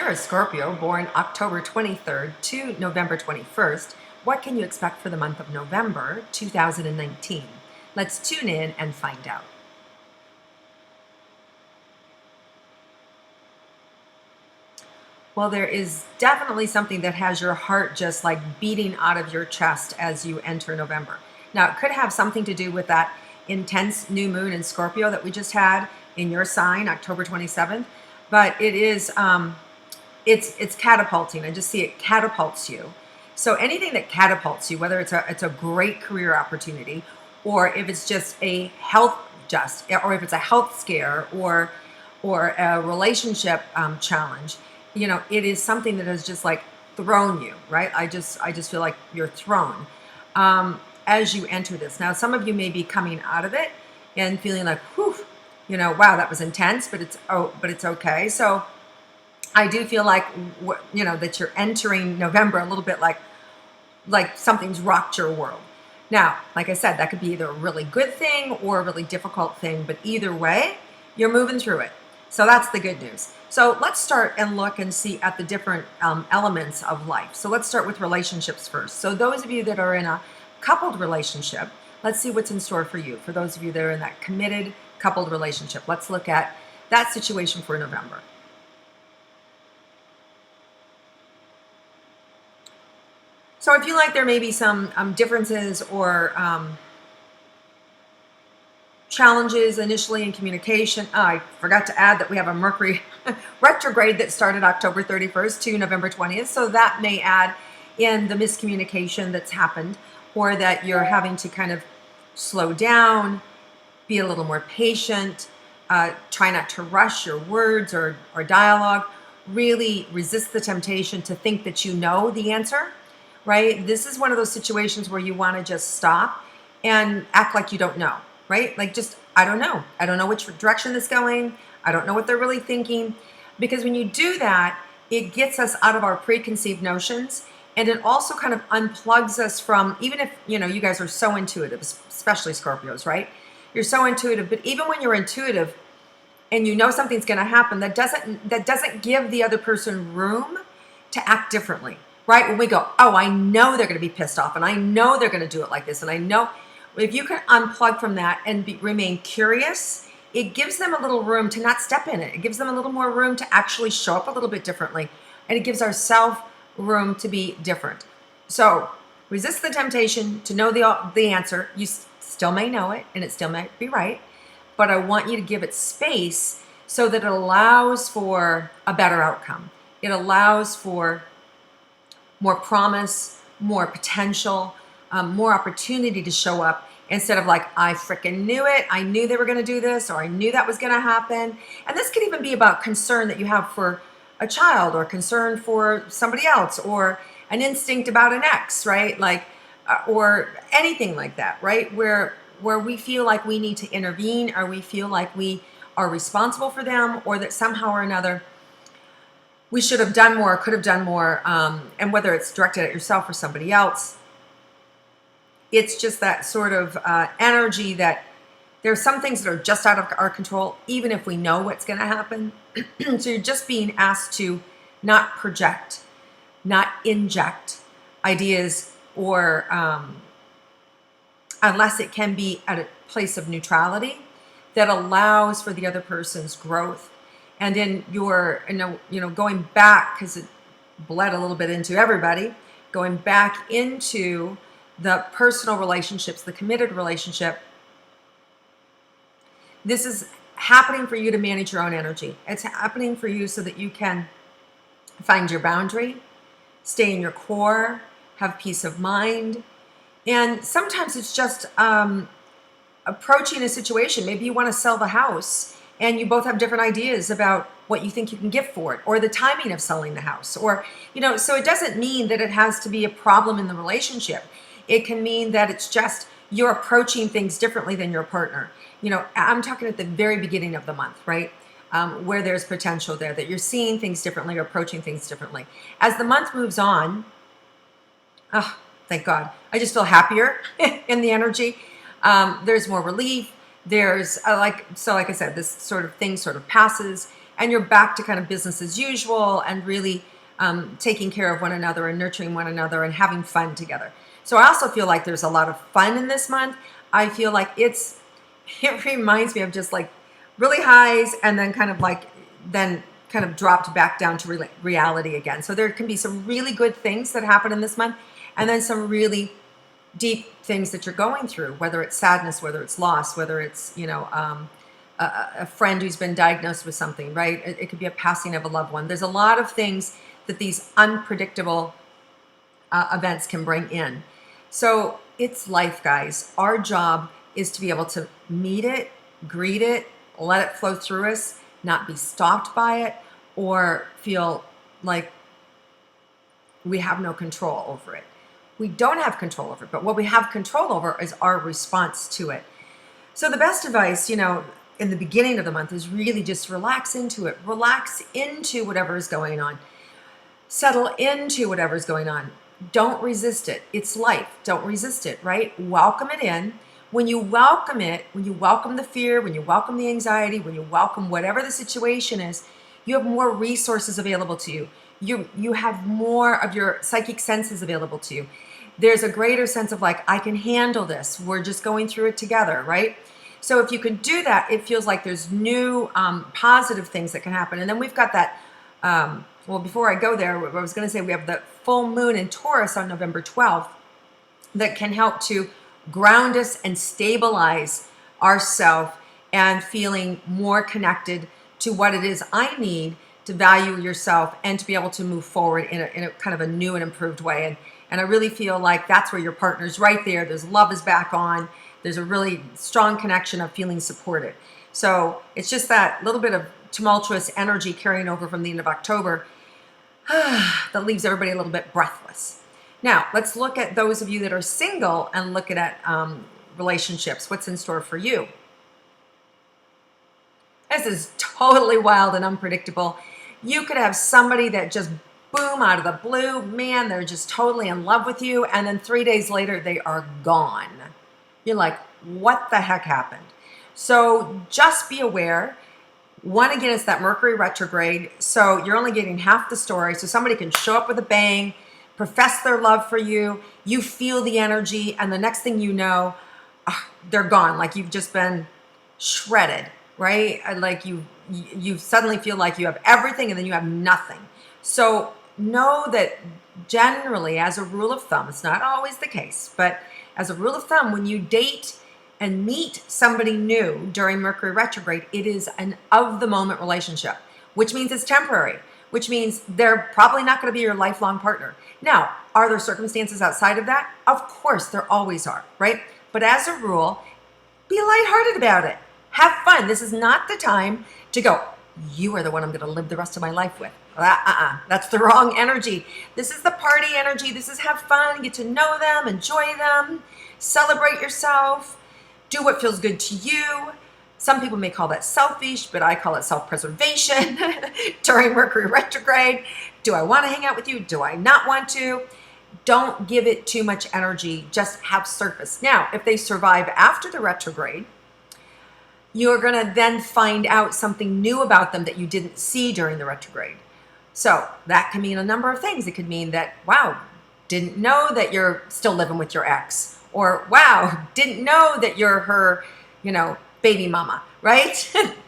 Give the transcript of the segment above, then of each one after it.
you're a Scorpio born October 23rd to November 21st, what can you expect for the month of November 2019? Let's tune in and find out. Well, there is definitely something that has your heart just like beating out of your chest as you enter November. Now, it could have something to do with that intense new moon in Scorpio that we just had in your sign, October 27th. But it is, it's catapulting. I just see it catapults you. So anything that catapults you, whether it's a great career opportunity, or if it's just a health or if it's a health scare, or a relationship challenge, it is something that has just like thrown you, right? I just feel like you're thrown as you enter this. Now, some of you may be coming out of it and feeling like, whew, wow, that was intense, but it's okay. So I do feel like, that you're entering November a little bit like something's rocked your world. Now, like I said, that could be either a really good thing or a really difficult thing, but either way, you're moving through it. So that's the good news. So let's start and look and see at the different elements of life. So let's start with relationships first. So those of you that are in a coupled relationship, let's see what's in store for you. For those of you that are in that committed coupled relationship, let's look at that situation for November. So I feel like there may be some differences or challenges initially in communication. I forgot to add that we have a Mercury retrograde that started October 31st to November 20th. So that may add in the miscommunication that's happened, or that you're having to kind of slow down, be a little more patient, try not to rush your words or dialogue, really resist the temptation to think that you know the answer, right? This is one of those situations where you want to just stop and act like you don't know, right? Like I don't know. I don't know which direction it's going. I don't know what they're really thinking. Because when you do that, it gets us out of our preconceived notions. And it also kind of unplugs us from, even if, you guys are so intuitive, especially Scorpios, right? You're so intuitive, but even when you're intuitive and you know something's going to happen, that doesn't give the other person room to act differently, right? When we go, oh, I know they're going to be pissed off, and I know they're going to do it like this, and I know, if you can unplug from that and remain curious, it gives them a little room to not step in it. It gives them a little more room to actually show up a little bit differently, and it gives ourselves room to be different. So resist the temptation to know the answer. You still may know it, and it still might be right, but I want you to give it space so that it allows for a better outcome. It allows for more promise, more potential, more opportunity to show up, instead of like, I freaking knew it. I knew they were going to do this, or I knew that was going to happen. And this could even be about concern that you have for a child, or concern for somebody else, or an instinct about an ex, right? Like, or anything like that, right? Where we feel like we need to intervene, or we feel like we are responsible for them, or that somehow or another we should have done more, could have done more, and whether it's directed at yourself or somebody else, it's just that sort of energy that there's some things that are just out of our control, even if we know what's going to happen. So you're just being asked to not project, not inject ideas, or unless it can be at a place of neutrality that allows for the other person's growth. And in your, going back, because it bled a little bit into everybody, going back into the personal relationships, the committed relationship, this is happening for you to manage your own energy. It's happening for you so that you can find your boundary, stay in your core, have peace of mind. And sometimes it's just approaching a situation. Maybe you want to sell the house, and you both have different ideas about what you think you can get for it, or the timing of selling the house, or, so it doesn't mean that it has to be a problem in the relationship. It can mean that it's just you're approaching things differently than your partner. I'm talking at the very beginning of the month, right? Where there's potential there, that you're seeing things differently or approaching things differently. As the month moves on, oh, thank God, I just feel happier in the energy. There's more relief. There's like I said, this sort of thing sort of passes, and you're back to kind of business as usual and really taking care of one another and nurturing one another and having fun together. So I also feel like there's a lot of fun in this month. I feel like it reminds me of just like really highs and then kind of dropped back down to reality again. So there can be some really good things that happen in this month, and then some really deep things that you're going through, whether it's sadness, whether it's loss, whether it's, a friend who's been diagnosed with something, right? It could be a passing of a loved one. There's a lot of things that these unpredictable events can bring in. So it's life, guys. Our job is to be able to meet it, greet it, let it flow through us, not be stopped by it, or feel like we have no control over it. We don't have control over it, but what we have control over is our response to it. So the best advice, in the beginning of the month is really just relax into it. Relax into whatever is going on. Settle into whatever is going on. Don't resist it. It's life. Don't resist it, right? Welcome it in. When you welcome it, when you welcome the fear, when you welcome the anxiety, when you welcome whatever the situation is, you have more resources available to you. You have more of your psychic senses available to you. There's a greater sense of like, I can handle this. We're just going through it together, right? So if you can do that, it feels like there's new positive things that can happen. And then we've got that, well, before I go there, I was going to say we have the full moon in Taurus on November 12th that can help to ground us and stabilize ourselves and feeling more connected to what it is I need to value yourself and to be able to move forward in a kind of a new and improved way. And I really feel like that's where your partner's right there. There's love is back on. There's a really strong connection of feeling supported. So it's just that little bit of tumultuous energy carrying over from the end of October that leaves everybody a little bit breathless. Now, let's look at those of you that are single and look at relationships. What's in store for you? This is totally wild and unpredictable. You could have somebody that just boom out of the blue, man, they're just totally in love with you, and then 3 days later they are gone. You're like, what the heck happened? So just be aware. One, again, it's that Mercury retrograde, so you're only getting half the story. So somebody can show up with a bang, profess their love for you, you feel the energy, and the next thing you know, they're gone. Like you've just been shredded, right? Like you suddenly feel like you have everything and then you have nothing. So know that generally, as a rule of thumb, it's not always the case, but as a rule of thumb, when you date and meet somebody new during Mercury retrograde, it is an of-the-moment relationship, which means it's temporary, which means they're probably not going to be your lifelong partner. Now, are there circumstances outside of that? Of course, there always are, right? But as a rule, be lighthearted about it. Have fun. This is not the time to go, you are the one I'm going to live the rest of my life with. That's the wrong energy. This is the party energy. This is have fun, get to know them, enjoy them, celebrate yourself, do what feels good to you. Some people may call that selfish, but I call it self-preservation during Mercury retrograde. Do I want to hang out with you? Do I not want to? Don't give it too much energy. Just have surface. Now, if they survive after the retrograde, you're going to then find out something new about them that you didn't see during the retrograde. So that can mean a number of things. It could mean that, wow, didn't know that you're still living with your ex. Or, wow, didn't know that you're her, baby mama, right?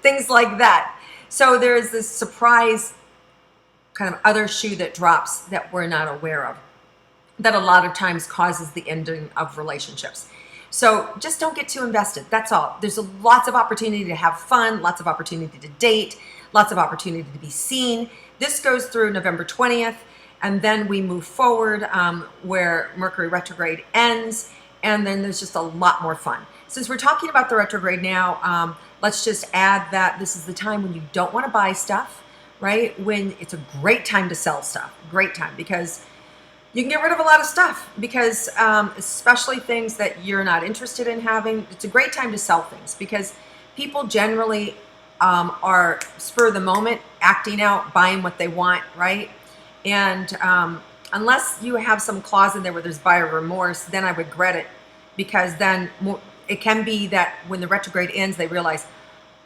Things like that. So there's this surprise kind of other shoe that drops that we're not aware of, that a lot of times causes the ending of relationships. So just don't get too invested. That's all. There's lots of opportunity to have fun, lots of opportunity to date, lots of opportunity to be seen. This goes through November 20th, and then we move forward where Mercury retrograde ends, and then there's just a lot more fun. Since we're talking about the retrograde now, let's just add that this is the time when you don't want to buy stuff, right? When it's a great time to sell stuff. Great time, because you can get rid of a lot of stuff, because especially things that you're not interested in having. It's a great time to sell things because people generally are spur of the moment, acting out, buying what they want, right? And unless you have some clause in there where there's buyer remorse, then I regret it, because then it can be that when the retrograde ends, they realize,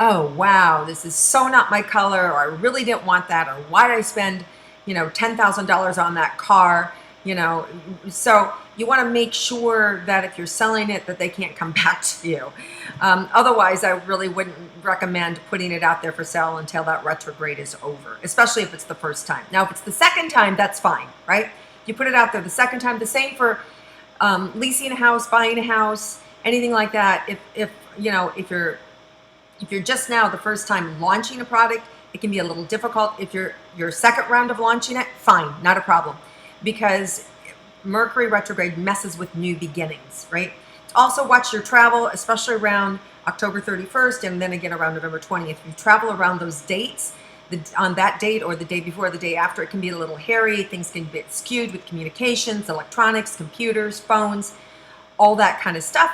oh wow, this is so not my color, or I really didn't want that, or why did I spend, $10,000 on that car, you know. So you want to make sure that if you're selling it, that they can't come back to you. Otherwise, I really wouldn't recommend putting it out there for sale until that retrograde is over, especially if it's the first time. Now, if it's the second time, that's fine, right? You put it out there the second time. The same for leasing a house, buying a house, anything like that. If you're just now the first time launching a product, it can be a little difficult. If you're your second round of launching it, fine, not a problem, because Mercury retrograde messes with new beginnings, right? Also watch your travel, especially around October 31st and then again around November 20th. If you travel around those dates, on that date or the day before, the day after, it can be a little hairy. Things can get skewed with communications, electronics, computers, phones, all that kind of stuff.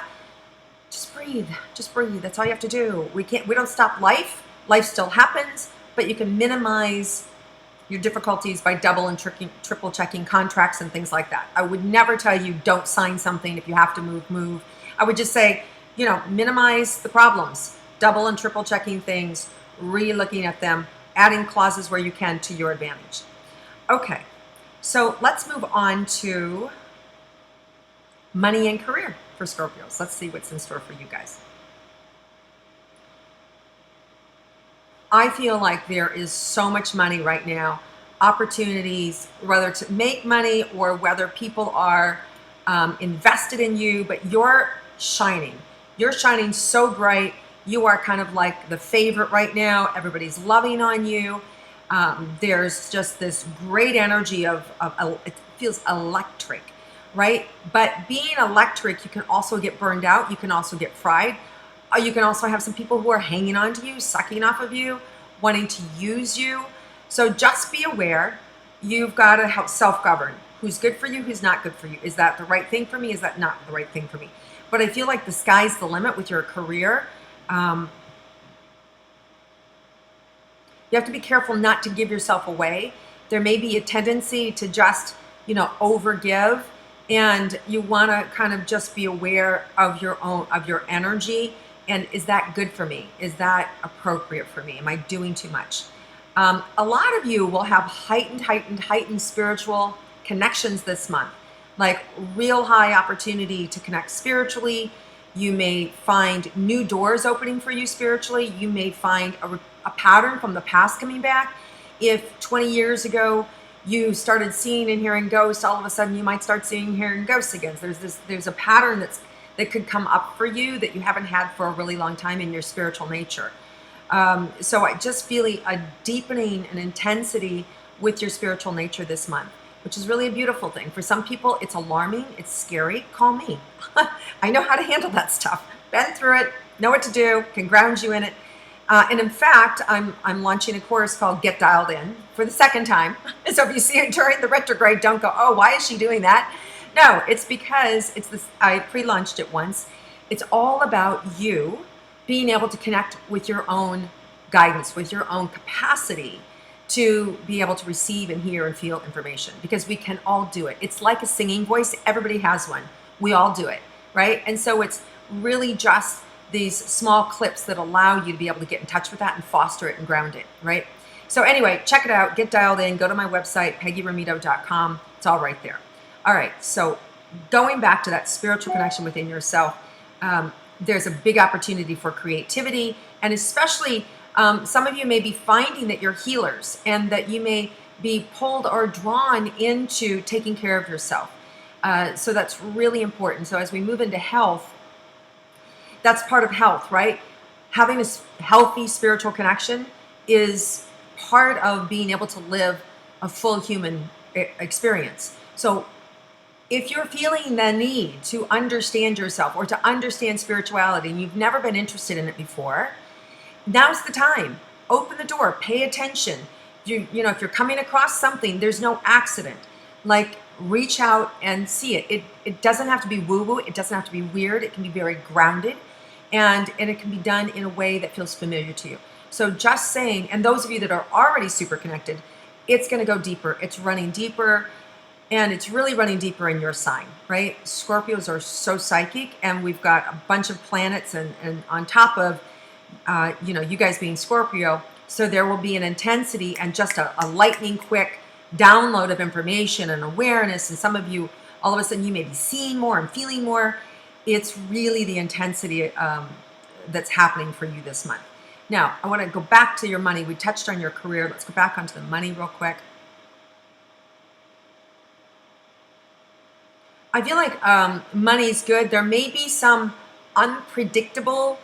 Just breathe. Just breathe. That's all you have to do. We don't stop life. Life still happens, but you can minimize your difficulties by double and triple checking contracts and things like that. I would never tell you don't sign something. If you have to move. I would just say, minimize the problems, double and triple checking things, re-looking at them, adding clauses where you can to your advantage. Okay, so let's move on to money and career for Scorpios. Let's see what's in store for you guys. I feel like there is so much money right now, opportunities, whether to make money or whether people are invested in you, but you're shining. You're shining so bright. You are kind of like the favorite right now. Everybody's loving on you. There's just this great energy of it feels electric, right? But being electric, you can also get burned out. You can also get fried. You can also have some people who are hanging on to you, sucking off of you, wanting to use you. So just be aware. You've got to help self-govern. Who's good for you? Who's not good for you? Is that the right thing for me? Is that not the right thing for me? But I feel like the sky's the limit with your career. You have to be careful not to give yourself away. There may be a tendency to just, overgive, and you want to kind of just be aware of your energy. And is that good for me? Is that appropriate for me? Am I doing too much? A lot of you will have heightened spiritual connections this month, like real high opportunity to connect spiritually. You may find new doors opening for you spiritually. You may find a pattern from the past coming back. If 20 years ago you started seeing and hearing ghosts, all of a sudden you might start seeing and hearing ghosts again. There's a pattern that could come up for you that you haven't had for a really long time in your spiritual nature. So I just feel a deepening and intensity with your spiritual nature this month, which is really a beautiful thing. For some people, it's alarming, it's scary. Call me. I know how to handle that stuff. Been through it, know what to do, can ground you in it. And in fact, I'm launching a course called Get Dialed In for the second time. So if you see it during the retrograde, don't go, oh, why is she doing that? No, it's because I pre-launched it once. It's all about you being able to connect with your own guidance, with your own capacity to be able to receive and hear and feel information, because we can all do it. It's like a singing voice. Everybody has one. We all do it, right? And so it's really just these small clips that allow you to be able to get in touch with that and foster it and ground it, right? So anyway, check it out. Get dialed in. Go to my website, PeggyRometo.com. It's all right there. All right, so going back to that spiritual connection within yourself, there's a big opportunity for creativity, and especially some of you may be finding that you're healers and that you may be pulled or drawn into taking care of yourself. So that's really important. So as we move into health, that's part of health, right? Having a healthy spiritual connection is part of being able to live a full human experience. So if you're feeling the need to understand yourself or to understand spirituality and you've never been interested in it before, now's the time. Open the door, pay attention. If you're coming across something, there's no accident. Like, reach out and see it. It doesn't have to be woo-woo. It doesn't have to be weird. It can be very grounded, and it can be done in a way that feels familiar to you. So just saying, and those of you that are already super connected, it's going to go deeper. It's running deeper. And it's really running deeper in your sign, right? Scorpios are so psychic, and we've got a bunch of planets and on top of, you guys being Scorpio. So there will be an intensity and just a lightning quick download of information and awareness. And some of you, all of a sudden, you may be seeing more and feeling more. It's really the intensity that's happening for you this month. Now, I want to go back to your money. We touched on your career. Let's go back onto the money real quick. I feel like money's good. There may be some unpredictable,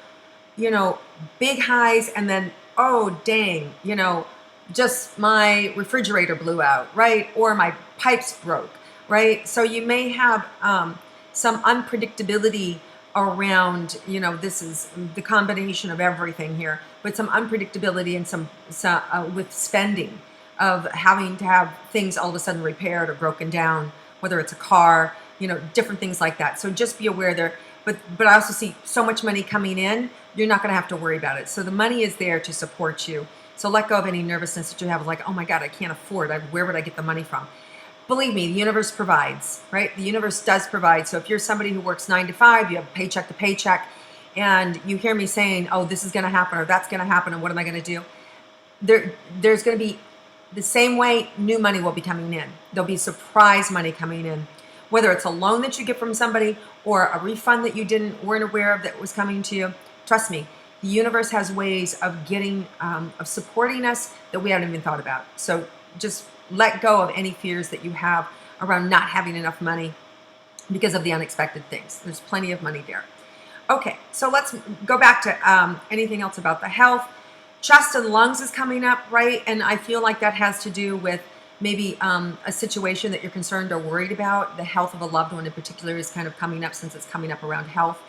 big highs, and then, oh, dang, just my refrigerator blew out, right? Or my pipes broke, right? So you may have some unpredictability around, this is the combination of everything here, but some unpredictability and some with spending, of having to have things all of a sudden repaired or broken down, whether it's a car, different things like that. So just be aware there. But I also see so much money coming in, you're not going to have to worry about it. So the money is there to support you. So let go of any nervousness that you have, like, oh my God, I can't afford it. Where would I get the money from? Believe me, the universe provides, right? The universe does provide. So if you're somebody who works 9 to 5, you have paycheck to paycheck, and you hear me saying, oh, this is going to happen or that's going to happen, and what am I going to do? There's going to be the same way new money will be coming in. There'll be surprise money coming in, whether it's a loan that you get from somebody or a refund that you weren't aware of that was coming to you. Trust me, the universe has ways of of supporting us that we haven't even thought about. So just let go of any fears that you have around not having enough money because of the unexpected things. There's plenty of money there. Okay, so let's go back to anything else about the health. Chest and lungs is coming up, right? And I feel like that has to do with maybe a situation that you're concerned or worried about. The health of a loved one in particular is kind of coming up, since it's coming up around health.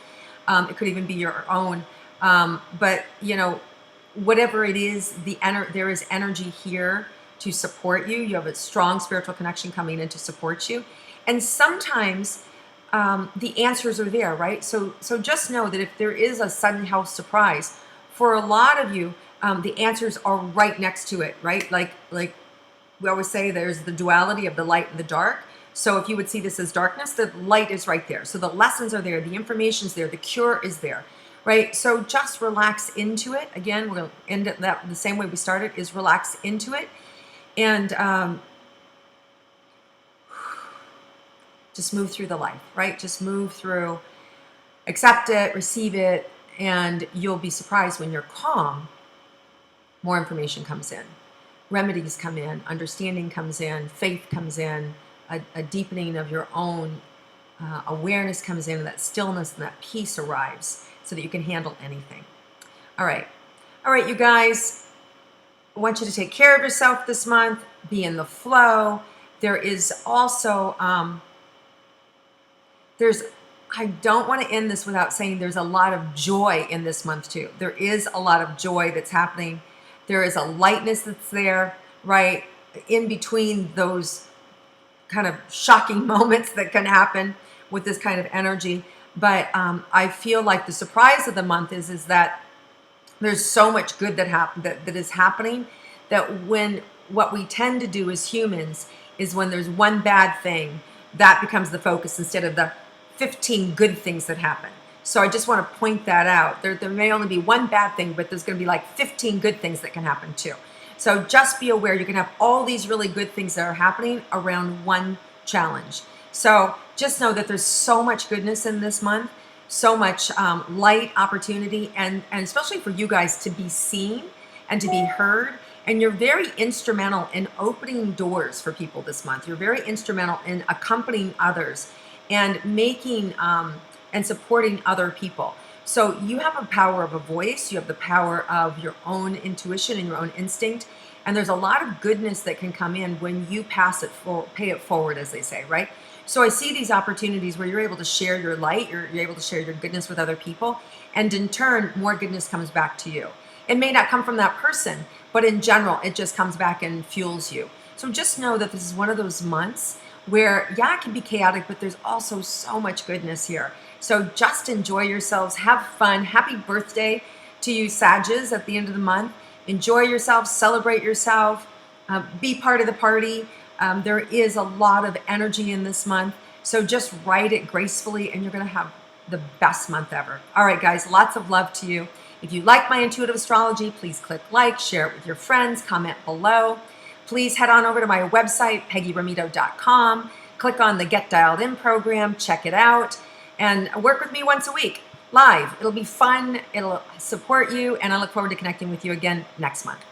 It could even be your own. But, whatever it is, there is energy here to support you. You have a strong spiritual connection coming in to support you. And sometimes the answers are there, right? So just know that if there is a sudden health surprise, for a lot of you, the answers are right next to it, right? Like we always say, there's the duality of the light and the dark. So if you would see this as darkness, the light is right there. So the lessons are there, the information's there, the cure is there, right? So just relax into it. Again, we're going to end it the same way we started, is relax into it. And just move through the life, right? Just move through, accept it, receive it, and you'll be surprised when you're calm, more information comes in. Remedies come in, understanding comes in, faith comes in, a deepening of your own awareness comes in, and that stillness and that peace arrives so that you can handle anything. All right, you guys, I want you to take care of yourself this month, be in the flow. There is also, I don't want to end this without saying there's a lot of joy in this month too. There is a lot of joy that's happening. There is a lightness that's there, right? In between those kind of shocking moments that can happen with this kind of energy. But I feel like the surprise of the month is that there's so much good that is happening, that when what we tend to do as humans is when there's one bad thing, that becomes the focus instead of the 15 good things that happen. So I just want to point that out. There may only be one bad thing, but there's going to be like 15 good things that can happen too. So just be aware you can have all these really good things that are happening around one challenge. So just know that there's so much goodness in this month, so much light, opportunity, and especially for you guys to be seen and to be heard. And you're very instrumental in opening doors for people this month. You're very instrumental in accompanying others and making and supporting other people. So you have a power of a voice, you have the power of your own intuition and your own instinct, and there's a lot of goodness that can come in when you pay it forward, as they say, right? So I see these opportunities where you're able to share your light, you're able to share your goodness with other people, and in turn, more goodness comes back to you. It may not come from that person, but in general, it just comes back and fuels you. So just know that this is one of those months where, yeah, it can be chaotic, but there's also so much goodness here. So just enjoy yourselves, have fun. Happy birthday to you, Sages, at the end of the month. Enjoy yourself, celebrate yourself, be part of the party. There is a lot of energy in this month, so just ride it gracefully, and you're going to have the best month ever. All right, guys, lots of love to you. If you like my intuitive astrology, please click like, share it with your friends, comment below. Please head on over to my website, peggyrometo.com. Click on the Get Dialed In program, check it out, and work with me once a week, live. It'll be fun, it'll support you, and I look forward to connecting with you again next month.